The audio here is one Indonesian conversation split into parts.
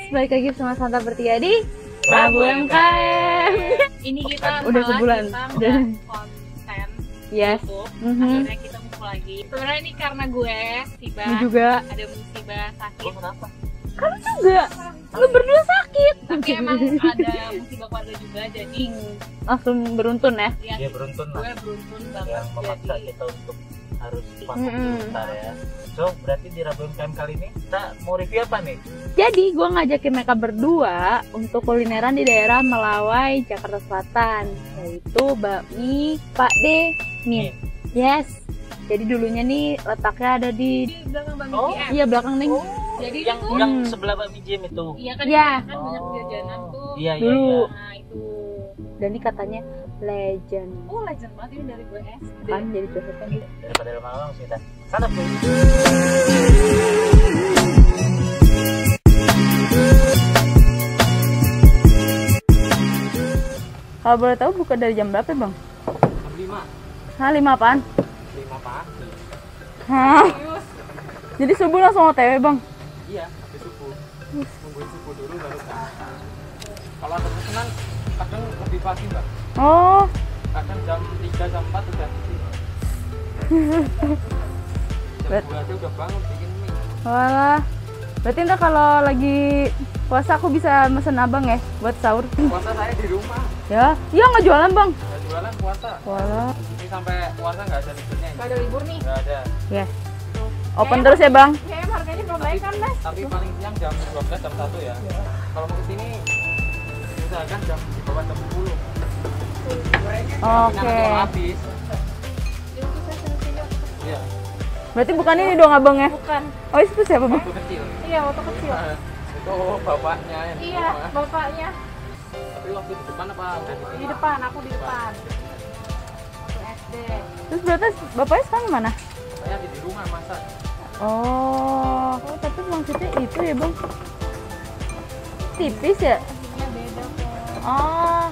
balik lagi sama Santa Bertiga di Rabu MKM. Ini kita udah sebulan. Konten Yes. Akhirnya kita ngumpul lagi. Sebenarnya ini karena gue tiba Ini juga. ada musibah sakit. Kenapa? Kamu juga. Lu berdua sakit. Tapi emang ada musibah keluarga juga, jadi Langsung beruntun ya. Dia beruntun gue lah. beruntun banget. Yang memaksa Jadi kita untuk harus masuk sebentar ya. So, berarti di Rabu MKM kali ini kita mau review apa nih? Jadi gue ngajakin mereka berdua untuk kulineran di daerah Melawai, Jakarta Selatan, yaitu bakmi Pak D Min. Yes. Jadi dulunya nih letaknya ada di di belakang Bang Oh. GM. iya belakang nih. Jadi Yang itu yang sebelah bakmi Jim itu. iya kan, Iya. kan banyak jajanan tuh. Iya, iya, Dulu. iya. Nah, itu. Dan ini katanya legend. Oh, legend banget ini dari gue SD. Kan jadi cocoknya gitu. Daripada lama-lama langsung kita sana bro. Kalau boleh tahu buka dari jam berapa, Bang? Jam 5. Hah, 5 apaan? 5 pagi. Hah? Serius. Jadi subuh langsung OTW, Bang? Iya, di subuh. Nungguin subuh dulu baru kan. Kalau ada pesanan kadang lebih pagi, Mbak. Oh, Kadang jam 3 jam 4 udah di sini. Jam 2 aja udah bangun bikin mie. walah. Berarti ntar kalau lagi puasa aku bisa mesen abang ya buat sahur. Puasa saya di rumah. Ya, iya nggak jualan, Bang? Nggak jualan puasa. Walah. Ini sampai puasa nggak ada liburnya. Gak ada libur nih. Nggak ada. Ya. Open terus ya, Bang? Kayaknya harganya belum baik kan, Mas? Tapi paling siang jam 12 jam 1 ya. Kalau mau kesini usahakan jam di bawah jam 10. Oke. Nanti kalau habis. Iya. Berarti bukan ini dong abangnya? Bukan. Oh, itu siapa, Bang? Waktu kecil. Iya, waktu kecil. Itu bapaknya yang di Iya, rumah. bapaknya Tapi waktu di depan apa udah di di sini? depan, aku di depan. Waktu SD. Terus berarti bapaknya sekarang di mana? Saya di rumah masak. Oh, tapi maksudnya itu ya, Bang? Tipis ya? Aslinya beda kok. Oh.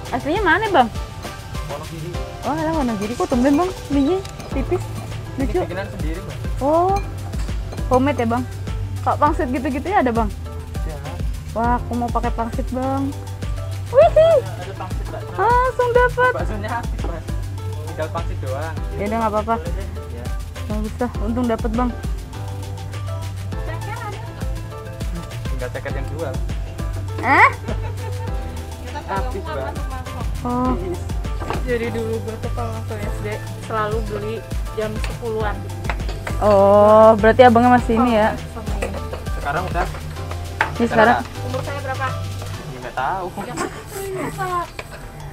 Aslinya mana, Bang? Wonogiri. Oh, alah Wonogiri. Kok tumben, Bang? Biji tipis. Ini Lucu. bikinan sendiri, Mbak. Oh. Homemade ya, Bang? Kalau pangsit gitu-gitu ya ada, Bang? Ya. Wah, aku mau pakai pangsit, Bang. Wih, Ada pangsit, Mbak. langsung dapat. Baksonya habis, Mas. Tinggal pangsit doang. Ya udah nggak apa-apa. Boleh deh. Ya. Bagus lah, untung dapat, Bang. Ceker ada nggak? Tinggal ceker yang jual. Eh? Kita Habis, peluang Mbak. masuk-masuk. Oh. Jadi dulu gue tuh kalau waktu SD selalu beli jam 10-an. Oh, berarti abangnya masih ini ya? Sekarang udah. Ini sekarang Umur saya berapa? Ya nggak tahu. Ya kan? Masa?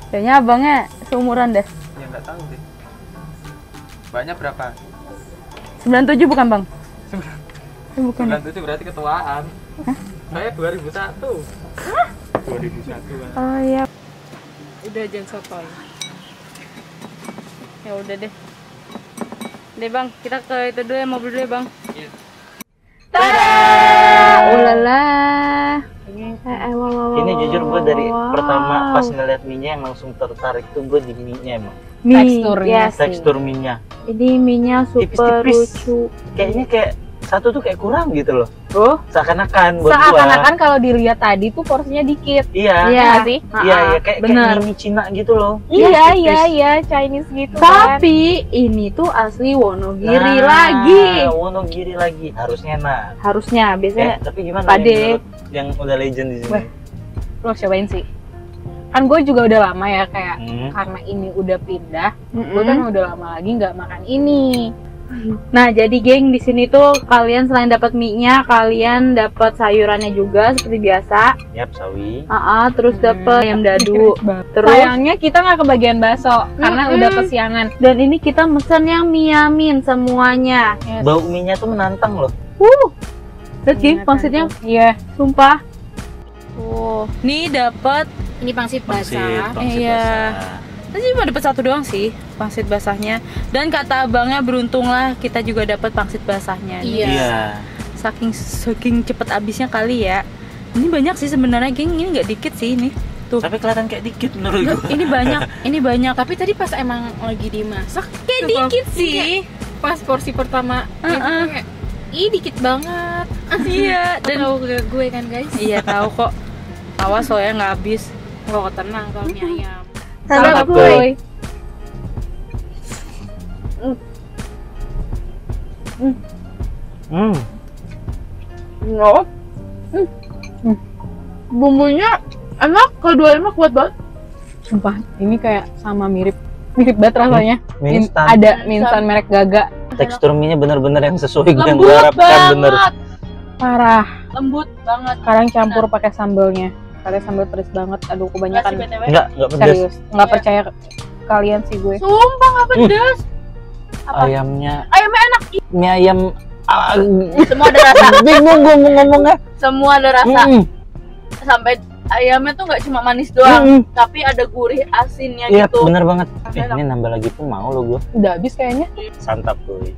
kayaknya abangnya seumuran deh. Ya nggak tahu deh. Banyak berapa? 97 bukan, Bang? Bukan. 97 berarti ketuaan. Saya 2001. 2001 kan. Oh iya. Udah jangan sotoy. Ya udah deh. Deh, Bang, kita ke itu dulu ya, mobil dulu ya, Bang. Iya. Tada! Ulala. Ini jujur gue dari pertama pas ngeliat mie-nya yang langsung tertarik tuh gue di mie-nya emang. Mie, Teksturnya ya sih. Tekstur mie-nya. Ini mie-nya super Tipis-tipis. lucu. Kayaknya kayak satu tuh kayak kurang gitu loh. Oh, Seakan-akan buat Seakan-akan kalau dilihat tadi tuh porsinya dikit. gua. Iya. iya nggak sih? Iya, iya kayak bener. mie Cina gitu loh. Iya, Tipis. iya, iya, Chinese gitu kan. Tapi ini tuh asli Wonogiri Nah, lagi. Wonogiri lagi. Harusnya enak. Harusnya biasanya Tapi gimana Pade. yang menurut yang udah legend di sini? Wah. Lo cobain sih. Kan gue juga udah lama ya kayak karena ini udah pindah, gue kan udah lama lagi nggak makan ini. Nah, jadi geng di sini tuh kalian selain dapat mie-nya, kalian dapat sayurannya juga seperti biasa. Yap, sawi. Terus dapat ayam dadu. Terus Sayangnya kita nggak kebagian bakso karena udah kesiangan. dan ini kita mesen yang miamin semuanya. Bau mie-nya tuh menantang loh. Lihat geng, pangsitnya Iya. sumpah. Nih dapat Ini pangsit Pangsit iya. basah. Tadi cuma dapat satu doang sih pangsit basahnya. Dan kata abangnya beruntunglah kita juga dapat pangsit basahnya. Iya. Iya. Saking cepet habisnya kali ya. Ini banyak sih sebenarnya geng, ini nggak dikit sih ini. Tuh. Tapi kelihatan kayak dikit menurut gue. Ini banyak. Tapi tadi pas emang lagi dimasak Kayak dikit sih. pas porsi pertama itu kayak Ih, dikit banget. Iya, dan Tahu ke gue kan, guys? iya tahu kok. Awas soalnya nggak habis. Nggak tenang kalau mie ayam. Salam Santap, kuy. Hmm. Bumbunya enak, keduanya kuat banget. Sumpah, ini kayak sama mirip banget rasanya. Mie instan. Ada mie instan merek Gaga. Tekstur mie-nya bener-bener yang sesuai gue yang Lembut gue harapkan bener. banget. Parah. Lembut banget. Sekarang campur pakai sambelnya. Pakai sambel pedes banget. Aduh, kebanyakan. Enggak pedes. Serius. Nggak percaya kalian sih gue. Sumpah nggak pedes. Apa? Ayamnya Ayamnya enak. mie ayam Semua ada rasa. bingung gue mau ngomongnya. Semua ada rasa. Sampai ayamnya tuh nggak cuma manis doang, tapi ada gurih asinnya Iya gitu. bener banget. Enak. Ini nambah lagi pun mau lo gue. Udah habis kayaknya. Santap gue.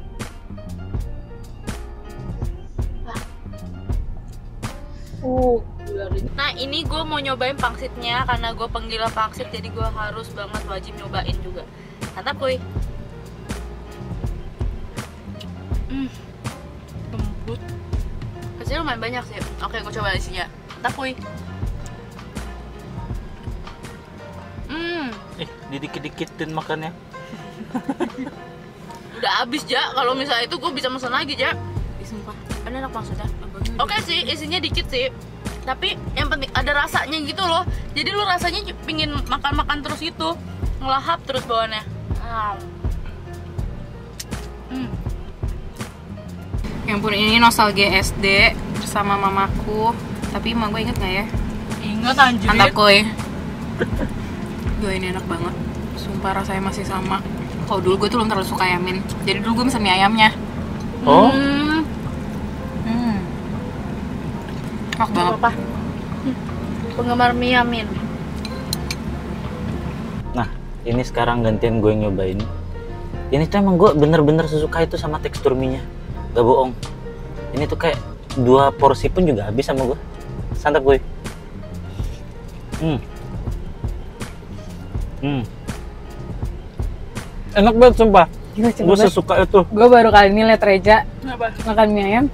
Nah ini gue mau nyobain pangsitnya karena gue penggila pangsit, jadi gue harus banget wajib nyobain juga. Santap kuy. Lembut. Kecil lumayan banyak sih. Oke, gue coba isinya. Santap kuy. Didikit-dikitin makannya. Udah habis ja. Kalau misalnya itu gue bisa pesan lagi ja. Sumpah, enak maksudnya. Oke sih, isinya dikit sih. Tapi yang penting ada rasanya gitu loh. Jadi lu rasanya pingin makan-makan terus gitu, ngelahap terus bawaannya. Ya ampun, ini nostalgia SD bersama mamaku. Tapi emang gue inget gak ya? Ingat anjir. Mantap kuy. Gue ini enak banget. Sumpah rasanya masih sama. Kalau dulu gue tuh belum terlalu suka yamin. Jadi dulu gue pesen mie ayamnya. Oh. Enak banget. Apa? Penggemar mie yamin. Nah, ini sekarang gantian gue nyobain. Ini tuh emang gue bener-bener sesuka itu sama tekstur mie-nya. Gak bohong. Ini tuh kayak 2 porsi pun juga habis sama gue. Santap gue. Enak banget sumpah. Gila, Gue sesuka itu. Gue baru kali ini liat Reja Kenapa? makan mie ayam.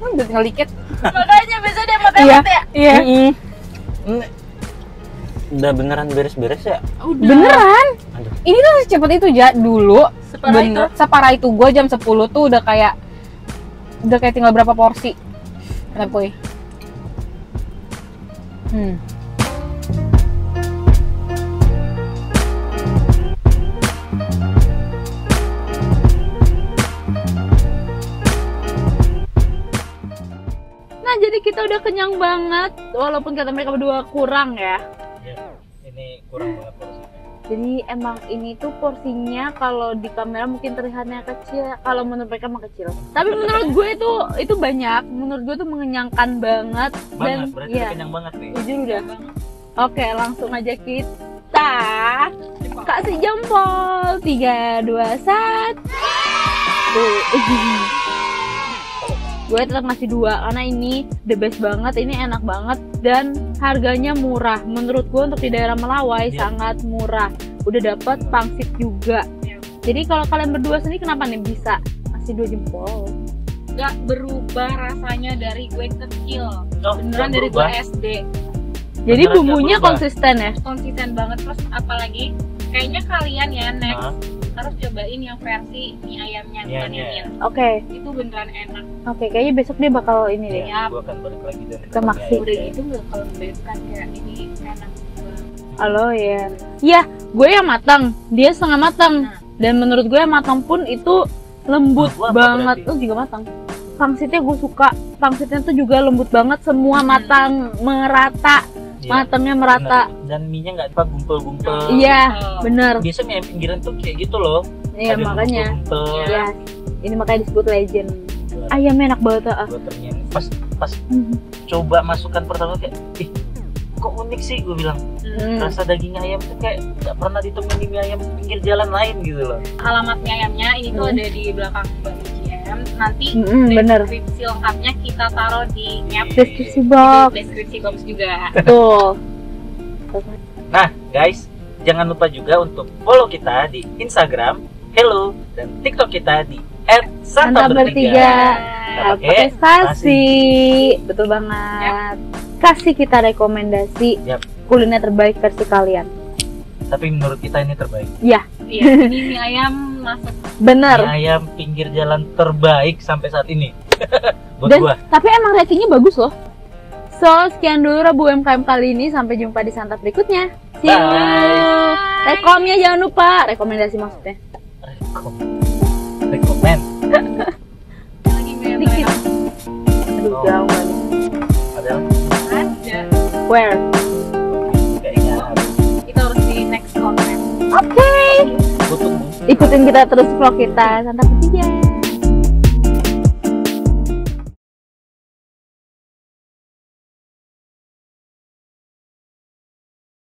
Udah tinggal dikit. Makanya biasa dia makan Iya, ya. iya. Ini udah beneran beres-beres ya? Udah. Beneran. Aduh. Ini tuh secepat itu ja dulu. Separah itu. Separah itu gue jam 10 tuh udah kayak tinggal berapa porsi. Enak boy. Nah jadi kita udah kenyang banget, walaupun kata mereka berdua kurang ya. Ya, ini kurang banget porsinya. Jadi emang ini tuh porsinya kalau di kamera mungkin terlihatnya kecil, kalau menurut mereka mah kecil. Tapi menurut gue itu banyak, menurut gue tuh mengenyangkan banget. Dan Berarti ya, kenyang banget nih. jujur udah. Oke, langsung aja kita kasih jempol. 3, 2, 1. Gue tetap ngasih 2 karena ini the best banget, ini enak banget dan harganya murah. Menurut gue untuk di daerah Melawai sangat murah. Udah dapat pangsit juga. Jadi kalau kalian berdua sendiri kenapa nih bisa ngasih 2 jempol? Gak berubah rasanya dari gue kecil. Beneran Dari gue SD. Jadi Beneran bumbunya nggak berubah? konsisten ya? Konsisten banget. Terus apalagi kayaknya kalian ya next harus cobain yang versi mie ayamnya bukan Iya. yamin. Oke, Itu beneran enak. kayaknya besok dia bakal ini deh. Ya. Gue akan balik lagi dan Ke Maksi. Udah gitu gak kalau membedakan kayak ini enak banget. Halo ya. Iya, gue yang matang, dia setengah matang. Dan menurut gue yang matang pun itu lembut Apa banget. berarti? Lu juga matang. Pangsitnya gue suka. Pangsitnya tuh juga lembut banget, semua matang merata. Matangnya merata. Dan mie-nya nggak apa gumpel-gumpel. Iya, bener. Biasa mie ayam pinggiran tuh kayak gitu loh. Iya, Ada makanya. gumpel-gumpel. Ya, ini makanya disebut legend. Ayamnya enak banget. Gue ternyata pas coba masukkan pertama kayak, ih kok unik sih, gue bilang. Rasa daging ayam tuh kayak nggak pernah ditemuin di mie ayam pinggir jalan lain gitu loh. Alamat mie ayamnya ini tuh ada di belakang Bang GM. Nanti bener. deskripsi lengkapnya kita taruh di Deskripsi box. deskripsi box juga. Betul. Nah guys, jangan lupa juga untuk follow kita di Instagram, Hello, dan TikTok kita di @santabertiga. pakai stasi. Betul banget. Kasih kita rekomendasi Yap. kuliner terbaik versi kalian. Tapi menurut kita ini terbaik. Ya, Iya, ini mie ayam masak. bener. Mie ayam pinggir jalan terbaik sampai saat ini. Buat Dan gua. tapi emang ratingnya bagus loh. So, sekian dulu Rabu UMKM kali ini. Sampai jumpa di santap berikutnya. See you. Bye. Rekomnya jangan lupa. Rekomendasi maksudnya. Rekomen. Lagi mie ayam Dikit. ayam. Aduh, Oh. jauh banget. Padahal Ada. Where? kayaknya Itu harus di next comment. Oke. butuh. Ikutin kita terus vlog kita. Santap bertiga.